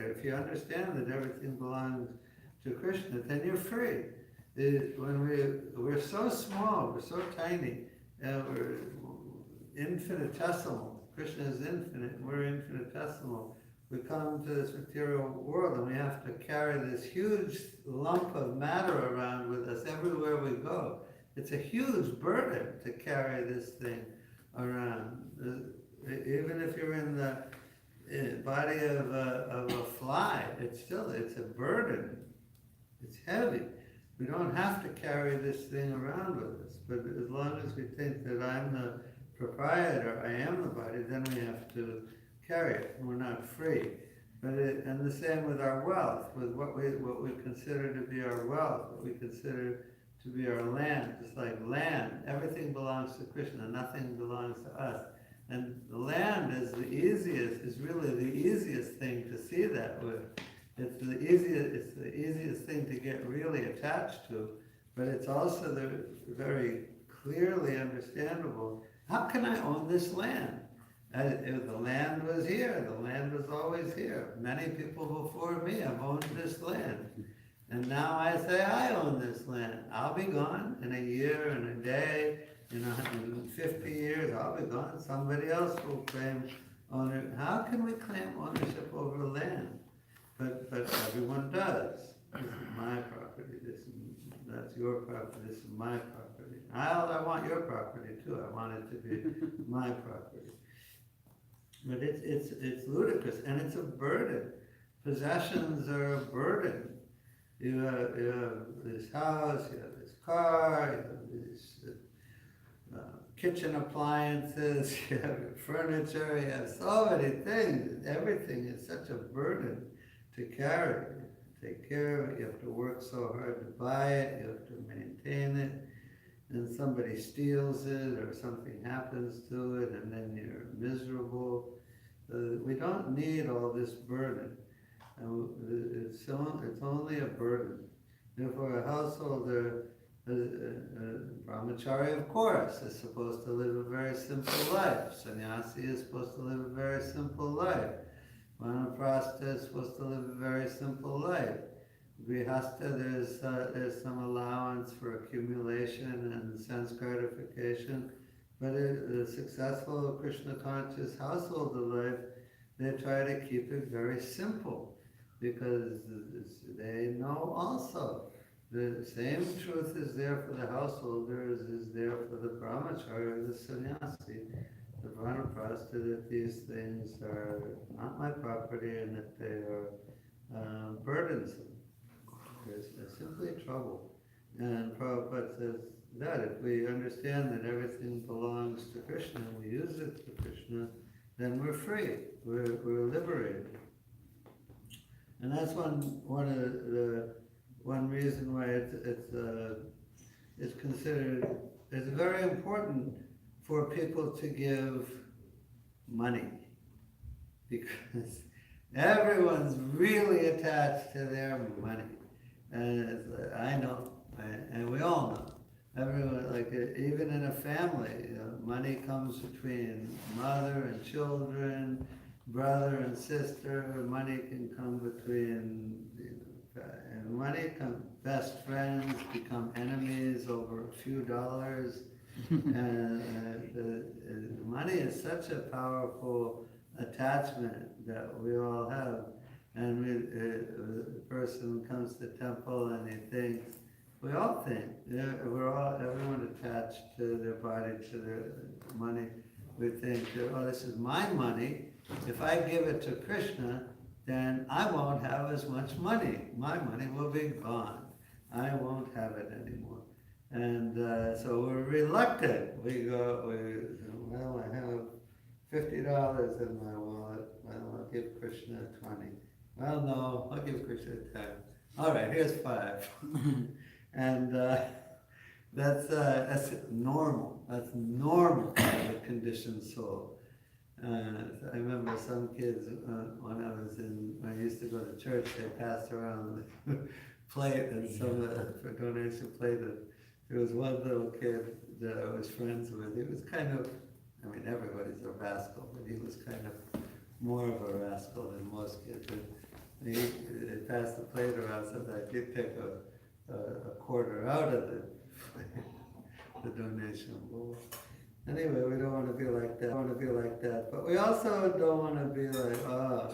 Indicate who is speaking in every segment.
Speaker 1: If you understand that everything belongs to Krishna, then you're free. When we're so small, we're so tiny, we're infinitesimal. Krishna is infinite, and we're infinitesimal. We come to this material world and we have to carry this huge lump of matter around with us everywhere we go. It's a huge burden to carry this thing around. Even if you're in the body of a fly, it's a burden. It's heavy. We don't have to carry this thing around with us, but as long as we think that I'm the proprietor, I am the body, then we have to carry it. We're not free. And the same with our wealth, with what we consider to be our wealth, what we consider to be our land. Just like land, everything belongs to Krishna, nothing belongs to us. And the land is really the easiest thing to see that with. It's the easiest thing to get really attached to, but it's also the very clearly understandable. How can I own this land? If the land was here, the land was always here. Many people before me have owned this land. And now I say I own this land. I'll be gone in a year, in a day, in 150 years, I'll be gone. Somebody else will claim ownership. How can we claim ownership over land? But everyone does. This is my property. That's your property. This is my property. I want your property too. I want it to be my property. But it's ludicrous, and it's a burden. Possessions are a burden. You have this house, you have this car, you have these kitchen appliances, you have furniture, you have so many things. Everything is such a burden to carry. Take care of it. You have to work so hard to buy it. You have to maintain it. And somebody steals it or something happens to it, and then you're miserable. We don't need all this burden. It's only a burden. Therefore, a householder, brahmachari, of course, is supposed to live a very simple life. Sannyasi is supposed to live a very simple life. Vanaprastha is supposed to live a very simple life. Grihastha, there's some allowance for accumulation and sense gratification, but a successful Krishna conscious householder life, they try to keep it very simple, because they know also the same truth is there for the householder as is there for the brahmachari or the sannyasi, the vanaprastha, that these things are not my property and that they are burdensome. They're simply trouble. And Prabhupada says that if we understand that everything belongs to Krishna and we use it for Krishna, then we're free, we're liberated. And that's one reason why it's considered, it's very important for people to give money, because everyone's really attached to their money. And I know, and we all know. Everyone, like even in a family, money comes between mother and children, brother and sister. Money can come between, and money come. Best friends become enemies over a few dollars. And money is such a powerful attachment that we all have. And the person comes to the temple and he thinks, we all think, everyone attached to their body, to their money. We think, oh, this is my money. If I give it to Krishna, then I won't have as much money. My money will be gone. I won't have it anymore. And so we're reluctant. We go, well, I have $50 in my wallet. Well, I'll give Krishna 20. Well, no, I'll give Krishna 10. All right, here's 5. And that's normal. That's normal for the conditioned soul. I remember some kids, when I used to go to church, they passed around the plate and for donation plate. There was one little kid that I was friends with. He was kind of, everybody's a rascal, but he was kind of more of a rascal than most kids. They pass the plate around, sometimes you take a quarter out of the donation bowl. Anyway, we don't want to be like that. But we also don't want to be like, oh,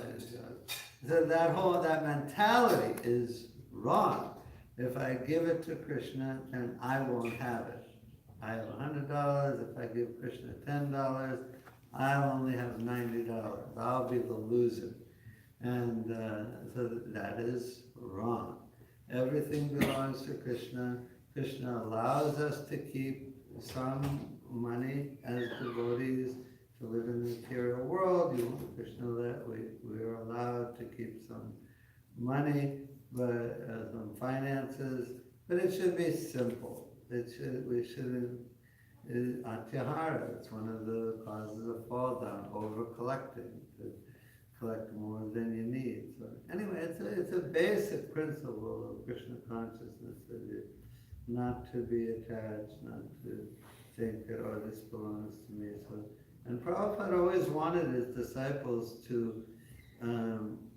Speaker 1: so that mentality is wrong. If I give it to Krishna, then I won't have it. I have $100. If I give Krishna $10, I'll only have $90. I'll be the loser. And so that is wrong. Everything belongs to Krishna. Krishna allows us to keep some money as devotees to live in the material world. You want Krishna that we are allowed to keep some money, but some finances, but it should be simple. We shouldn't. Atyahara, it's one of the causes of fall down, over collecting, to collect more than you need. So anyway, it's a basic principle of Krishna consciousness, that not to be attached, not to think that, oh, this belongs to me. So, and Prabhupada always wanted his disciples to,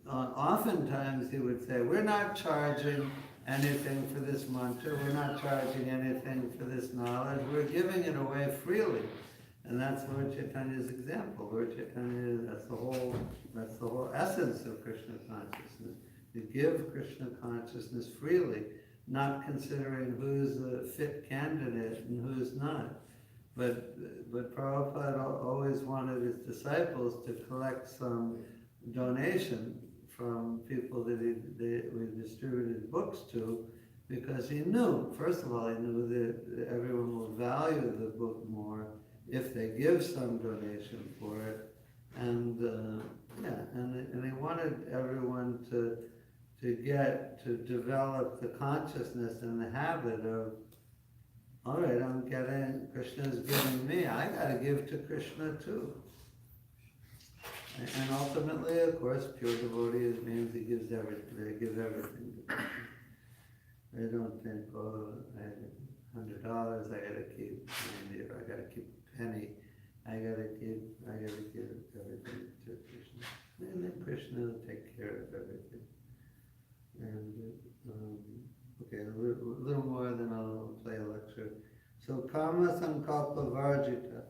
Speaker 1: oftentimes he would say, we're not charging anything for this mantra, we're not charging anything for this knowledge, we're giving it away freely. And that's Lord Chaitanya's example. Lord Chaitanya, that's the whole essence of Krishna consciousness. To give Krishna consciousness freely, not considering who's a fit candidate and who's not. But Prabhupada always wanted his disciples to collect some donation from people that we distributed books to, because he knew, first of all, he knew that everyone will value the book more if they give some donation for it. And and he wanted everyone to develop the consciousness and the habit of, all right, Krishna's giving me, I gotta give to Krishna too. And ultimately, of course, pure devotee means he gives everything, they give everything to Krishna. They don't think, oh, I have $100, I gotta keep 90, or I gotta keep a penny, I gotta give everything to Krishna. And then Krishna will take care of everything. And okay, a little more, then I'll play a lecture. So, Kama Sankalpa Varjita,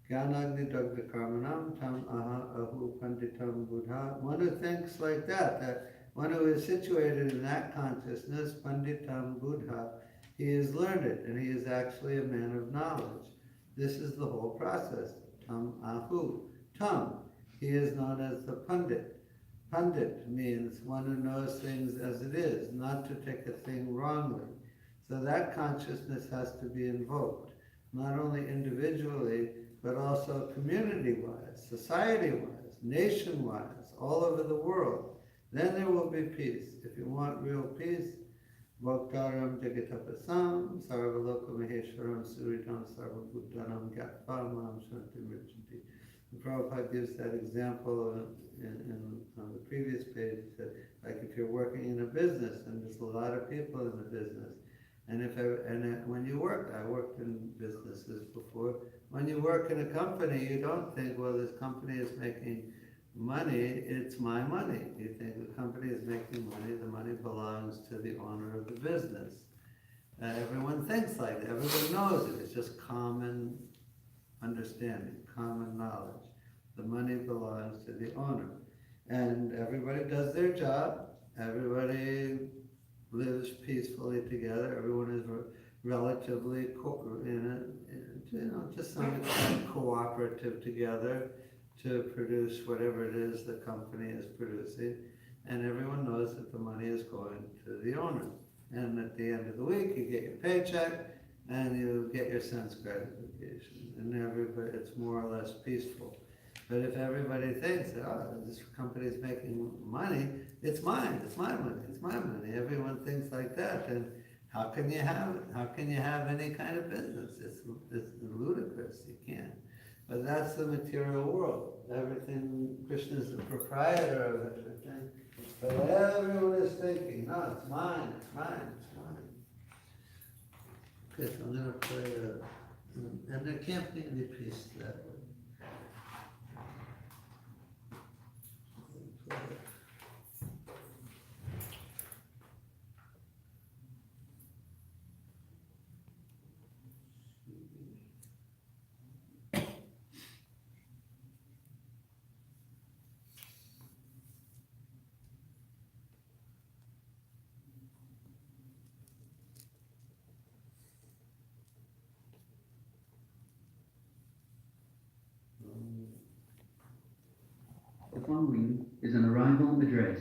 Speaker 1: Gyanagni Dagda Karmanam Tam Aha Ahu Panditam Buddha. One who thinks like that one who is situated in that consciousness, Panditam Buddha, he is learned, and he is actually a man of knowledge. This is the whole process. Tam Ahu. Tam, he is known as the Pandit. Pandit means one who knows things as it is, not to take a thing wrongly. So that consciousness has to be invoked, not only individually, but also community-wise, society-wise, nation-wise, all over the world. Then there will be peace. If you want real peace, Bhaktaram Jagatapasam, Sarvaloka Maheshwaram Suridam Sarvabhutanam Gatpamam Shantim Richanti. Prabhupada gives that example on the previous page. That, like, if you're working in a business and there's a lot of people in the business, when you work, I worked in businesses before. When you work in a company, you don't think, well, this company is making money, it's my money. You think the company is making money, the money belongs to the owner of the business. Everyone thinks like that. Everyone knows it. It's just common understanding, common knowledge. The money belongs to the owner. And everybody does their job. Everybody lives peacefully together. Everyone is relatively, to some extent, cooperative together to produce whatever it is the company is producing. And everyone knows that the money is going to the owner. And at the end of the week, you get your paycheck and you get your sense gratification. And it's more or less peaceful. But if everybody thinks, oh, this company is making money, it's mine, it's my money, it's my money. Everyone thinks like that, and how can you have it? How can you have any kind of business? It's ludicrous, you can't. But that's the material world. Everything, Krishna is the proprietor of everything. But everyone is thinking, no, it's mine, it's mine, it's mine. Okay, so I'm going to play and there can't be any peace that way.
Speaker 2: following is an arrival address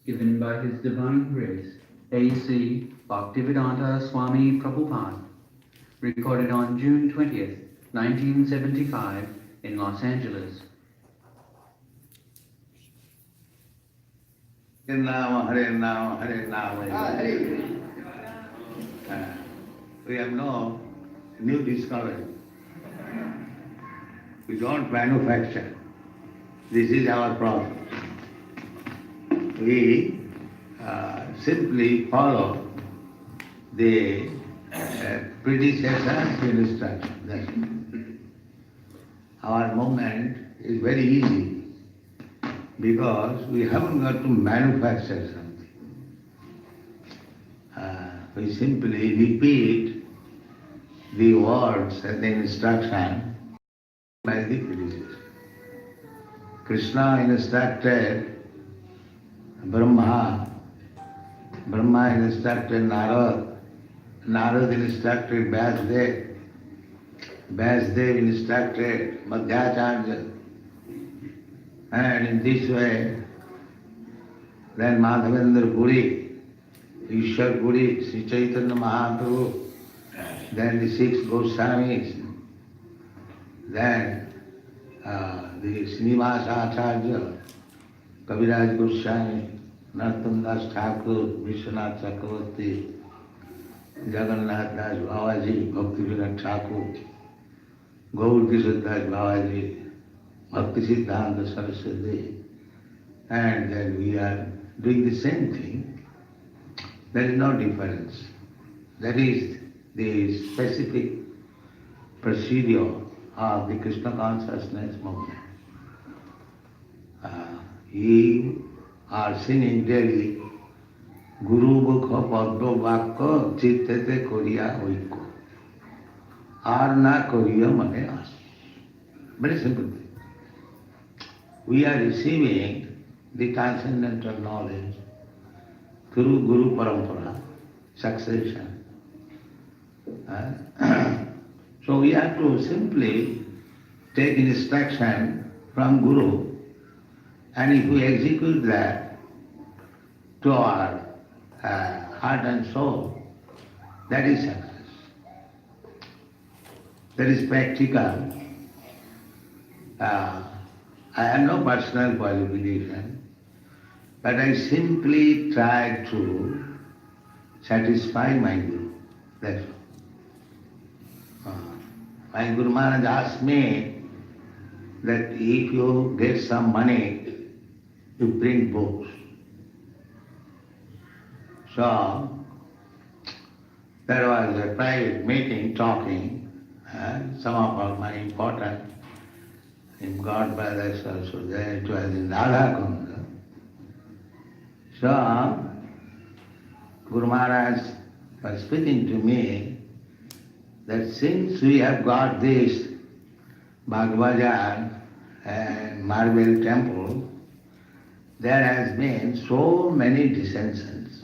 Speaker 2: given by His Divine Grace A.C. Bhaktivedanta Swami Prabhupada, recorded on June 20th, 1975 in Los Angeles.
Speaker 3: Hare Nama, Hare Nama, Hare Nama. We have no new discovery. We don't manufacture. This is our problem. We simply follow the predecessor's instruction. That's it. Our movement is very easy because we haven't got to manufacture something. We simply repeat the words and the instruction by the predecessor. Krishna instructed Brahma, Brahma instructed Narad, Narad instructed Vyasdev, Vyasdev instructed Madhyacharya, and in this way, then Madhavendra Puri, Ishwar Puri, Sri Chaitanya Mahaprabhu, then the six Goswamis, then the Srinivas Acharya, Kaviraj Goswami, Narottam Das Thakur, Vishwanath Chakravarti, Jagannath Das Bhavaji, Bhaktivinoda Thakur, Gaur Kishore Das Bhavaji, Bhakti Siddhanta Saraswati, and then we are doing the same thing. There is no difference. That is the specific procedure of the Krishna consciousness movement. You are singing daily Guru Mukha Padma Vakka Chittete Koriya Oikko. Arna Koriya Mane As. Very simple thing. We are receiving the transcendental knowledge through Guru Parampara, succession. So we have to simply take instruction from Guru, and if we execute that to our heart and soul, that is success. That is practical. I have no personal qualification, but I simply try to satisfy my Guru. That's all. My Guru Maharaj asked me that if you get some money, you print books. So, there was a private meeting talking, some of our my important in God brothers also there, it was in Radha Kunda. So, Guru Maharaj was speaking to me that since we have got this Bhagavajan and Marble Temple, there has been so many dissensions.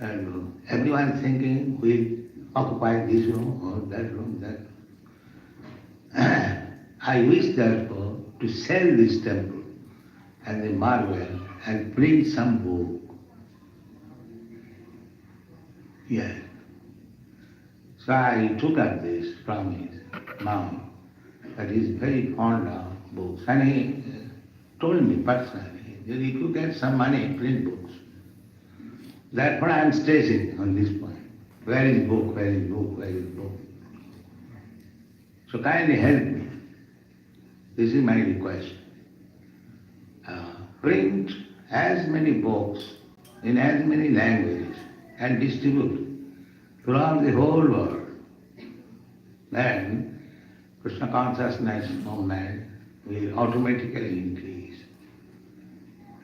Speaker 3: And everyone thinking we occupy this room or that room, that room. I wish therefore to sell this temple and the marble and print some book. Yes. So I took up this from his mom, that he is very fond of books. And he told me personally that if you get some money, print books. That's what I am stressing on this point. Where is book? Where is book? Where is book? So kindly help me. This is my request. Print as many books in as many languages and distribute throughout the whole world. Then Krishna consciousness movement will automatically increase.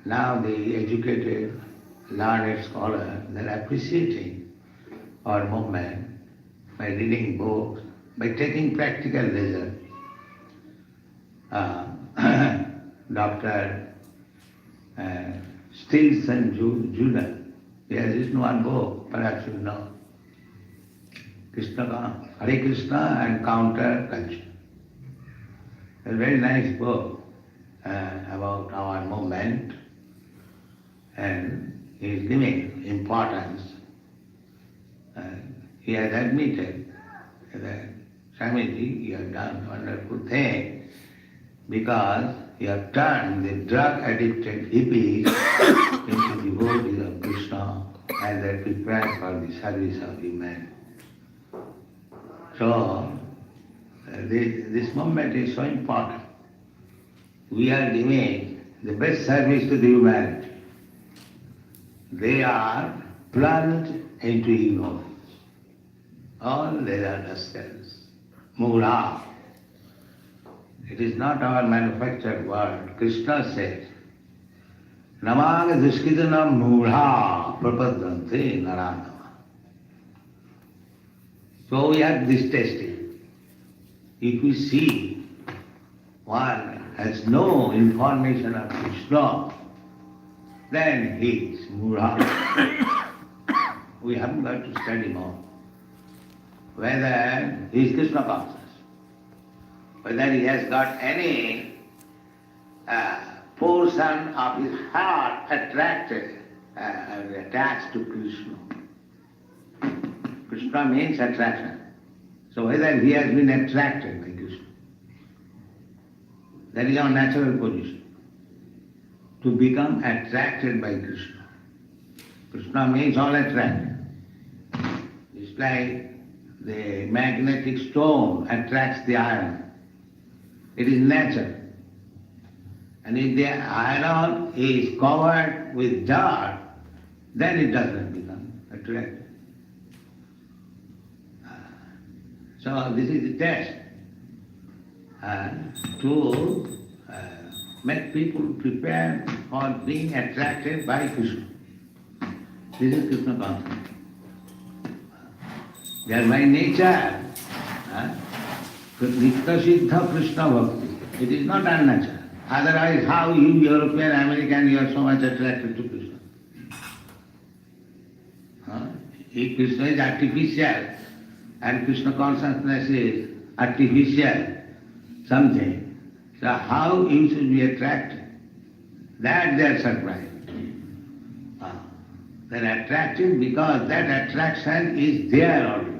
Speaker 3: Now the educated, learned scholars, they are appreciating our movement by reading books, by taking practical results. Dr. Stilson Jr., he has written one book, perhaps you know, Hare Krishna and Counter Culture. a very nice book about our movement, and he is giving importance. He has admitted that Swamiji, you have done wonderful thing because you have turned the drug-addicted hippies into devotees of Krishna and they prepare for the service of humanity. So, this movement is so important. We are giving the best service to the humanity. They are plunged into ignorance. All they understand. Mura. It is not our manufactured word. Krishna said, Namaga duskidana mura prapadante naranama. So we have this testing. If we see one has no information of Krishna, then he is mura. We haven't got to study more. Whether he is Krishna conscious, whether he has got any portion of his heart attracted and attached to Krishna. Krishna means attraction. So whether he has been attracted by Krishna, that is our natural position, to become attracted by Krishna. Krishna means all attracted. It's like the magnetic stone attracts the iron. It is natural. And if the iron is covered with dirt, then it does not become attractive. So this is the test to make people prepare for being attracted by Krishna. This is Krishna consciousness. They are by nature Nitya Siddha Krishna Bhakti. It is not unnatural. Otherwise, how you, European, American, you are so much attracted to Krishna? If Krishna is artificial and Krishna consciousness is artificial something, so how you should be attracted? That they are surprised. They are attracted because that attraction is there already.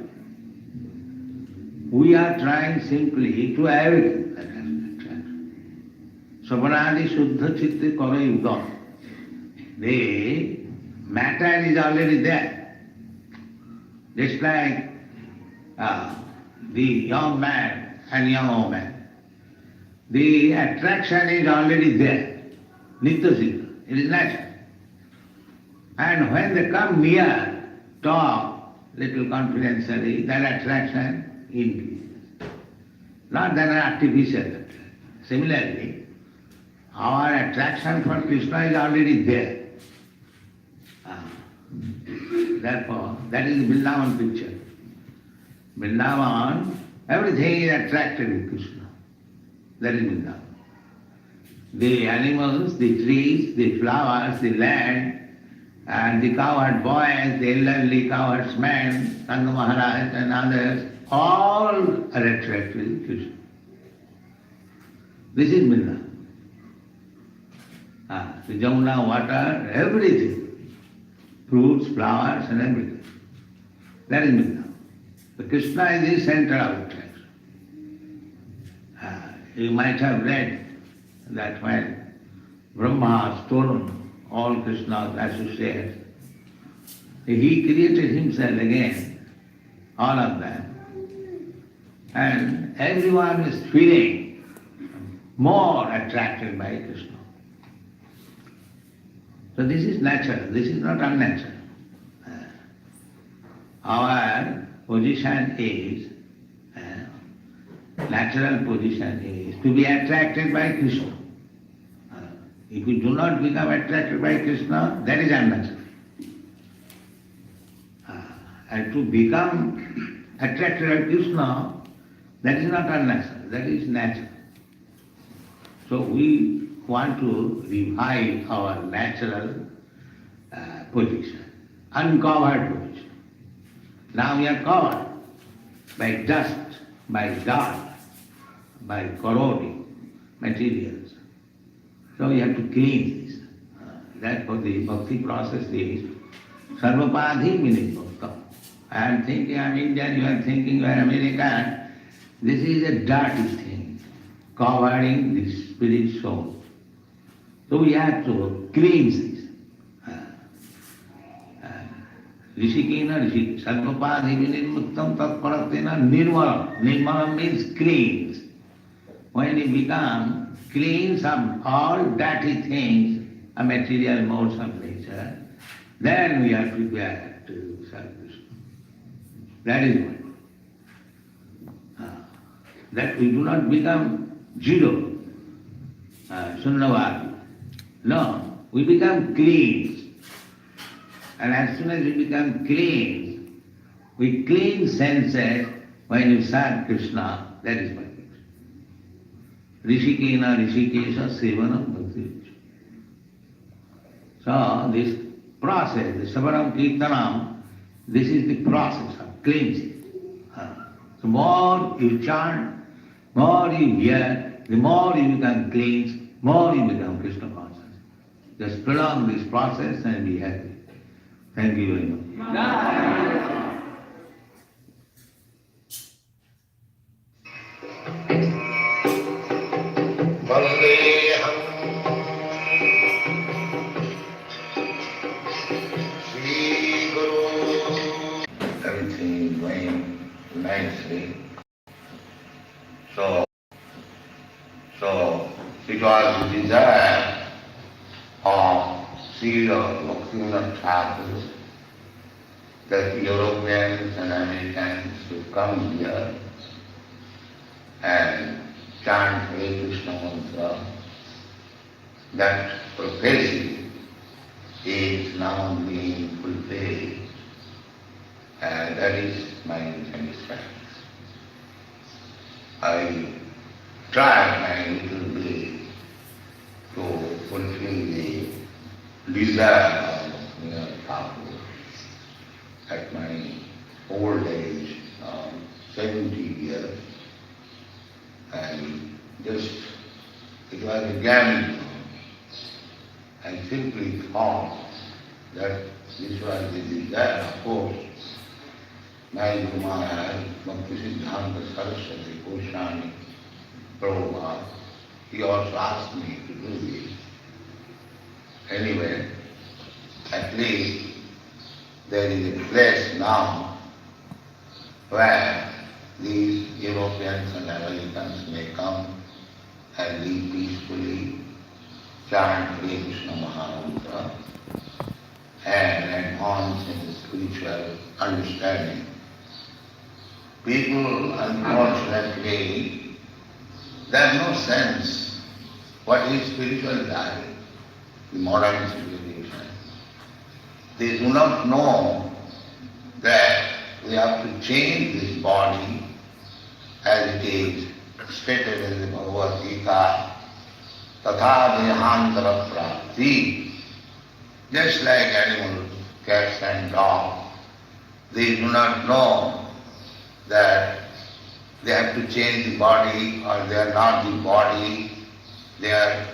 Speaker 3: We are trying simply to awaken that attraction. Savanadi Shuddha Chitta Kara Yudam. The matter is already there. Just like the young man and young woman. The attraction is already there. Nitya Siddha. It is natural. And when they come near, talk little confidentially, that attraction increases. Not that artificial attraction. Similarly, our attraction for Krishna is already there. Therefore, that is the Vrindavan picture. Vrindavan, everything is attracted with Krishna. That is Vrindavan. The animals, the trees, the flowers, the land, and the cowherd boys, the elderly cowherds men, Nanda Maharaj and others, all are attracted with Krishna. This is Vrindavan. The Jamuna water, everything, fruits, flowers and everything. That is Vrindavan. The Krishna is the center of attraction. You might have read that when Brahma stole all Krishna's associates, he created himself again, all of them. And everyone is feeling more attracted by Krishna. So this is natural, this is not unnatural. Our position is, natural position is to be attracted by Krishna. If you do not become attracted by Krishna, that is unnatural. And to become attracted by Krishna, that is not unnatural, that is natural. So we want to revive our natural position, uncovered position. Now we are covered by dust, by dirt, by corroding, materials. So we have to clean this. That's what the bhakti process is. Sarvapadhi vinibhakta. I am thinking I am Indian, you are thinking you are American. This is a dirty thing, covering the spirit soul. So we have to cleanse this. Rishikena, sarvapadhi vinibhaktam tatparatena nirmala. Nirmala means cleanse. When you become cleanse of all dirty things, a material modes of nature, then we are prepared to serve Krishna. That is what. That we do not become zero, sunnavadi. No, we become clean. And as soon as we become clean, we clean senses when you serve Krishna, that is what it is. Rishikena Rishikesha Sevanam Bhakti. So this process, the Savanam Kirtanam, this is the process of cleansing. So more you chant, more you hear, the more you become cleansed, more you become Krishna conscious. Just prolong this process and be happy. Thank you very much.
Speaker 4: Vandeham Shri Guru.
Speaker 3: Everything is going nicely. So it was the desire of Srila Bhaktivinoda Thakur that Europeans and Americans should come here and chant Hare Krishna mantra. That prophecy is now being fulfilled, and that is my satisfaction. I tried my little bit to fulfill the desire of Thakur at my old age, 70 years. And just, it was a gamble. I simply thought that this was the desire. Of course, my Guru Maharaj, Bhakti Siddhanta Saraswati Goswami Prabhupada, he also asked me to do this. Anyway, at least there is a place now where these Europeans and Americans may come and live peacefully, chant Hare Krishna Mahamantra, and advance in the spiritual understanding. People, unfortunately, they have no sense what is spiritual life, the modern civilization. They do not know that we have to change this body as it is stated in the Bhagavad Gita, tatha dehantara prapti. Just like animals, cats and dogs, they do not know that they have to change the body or they are not the body, they are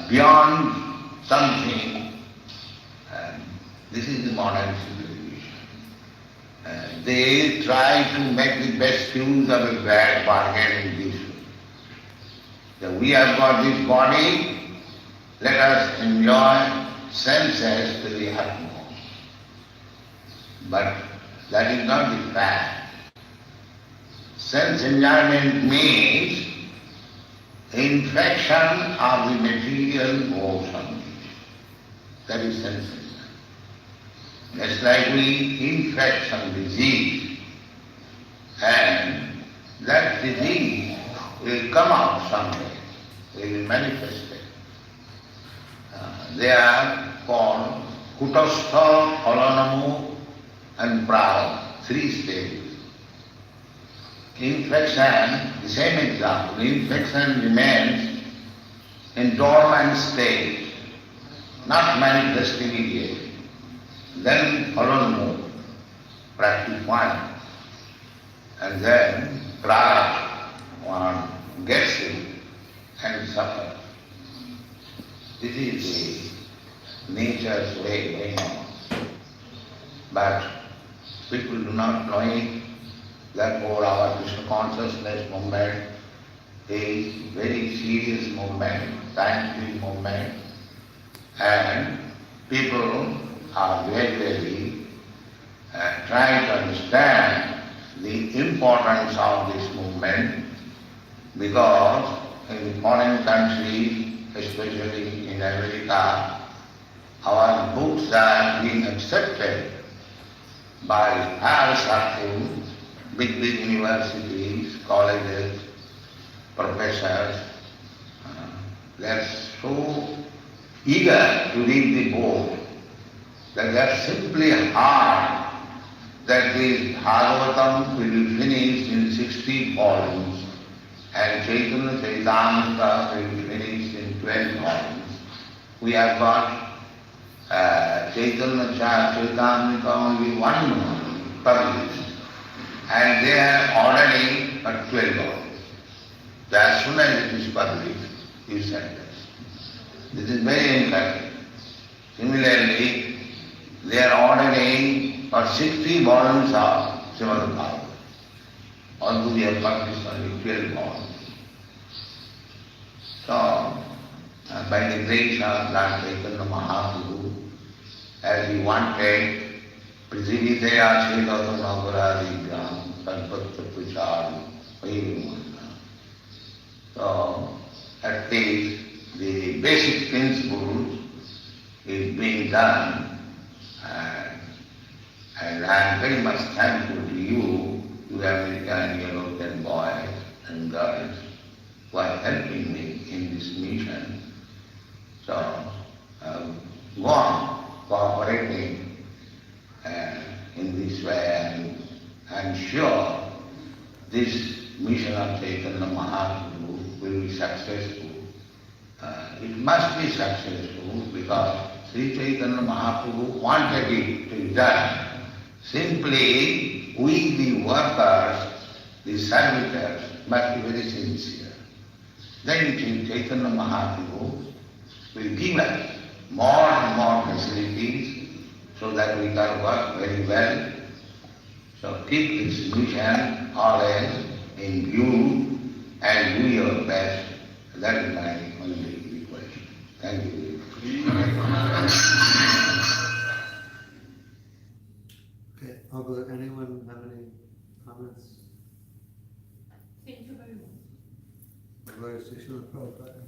Speaker 3: beyond something. And this is the modern civilization. They try to make the best use of a bad bargain in this way. That we have got this body, let us enjoy senses to the utmost. But that is not the fact. Sense enjoyment means infection of the material motion. That is sense enjoyment. Just like we infect some disease, and that disease will come out someday, will manifest it. They are called Kutastha, Phalanamu and Prarabdha, 3 stages. Infection, the same example, infection remains in dormant state, not manifest immediately. Then Phalanamu, practice 1, and then Prarabdha, one gets it, and suffer. This is the nature's way going on. But people do not know it. Therefore our Krishna consciousness movement is very serious movement, scientific movement, and people are very trying to understand the importance of this movement, because in the foreign countries, especially in America, our books are being accepted by higher circles, big universities, colleges, professors. They are so eager to read the book that they are simply hard that the Bhagavatam will be finished in 60 volumes and Chaitanya Charitamrita will be finished in 12 volumes. We have got Chaitanya Charitamrita only one published, and they are ordering for 12 volumes. So as soon as it is published, you send us. This is very encouraging. Similarly, they are ordering for 60 volumes of Srimad Bhagavatam. Although they have published only 12 volumes. So, by the grace of Lord Chaitanya Mahaprabhu, as he wanted, Prithividaya Sridhata Nagaradigram, Sanpatta Puchari, Vairumana. So, at least the basic principles is being done, and I am very much thankful to you, American European boys and girls, who are helping me in this mission. So, go on cooperating in this way, and I am sure this mission of Chaitanya Mahaprabhu will be successful. It must be successful because Sri Chaitanya Mahaprabhu wanted it to be done. Simply, we the workers, the servitors, must be very sincere. Then Sri Chaitanya Mahaprabhu will give us more and more facilities so that we can work very well. So keep this mission always in view and do your best. That is my only request. Thank you.
Speaker 1: Okay, although anyone have any comments?
Speaker 5: Thank you very much.
Speaker 1: Gloria to Srila Prabhupada.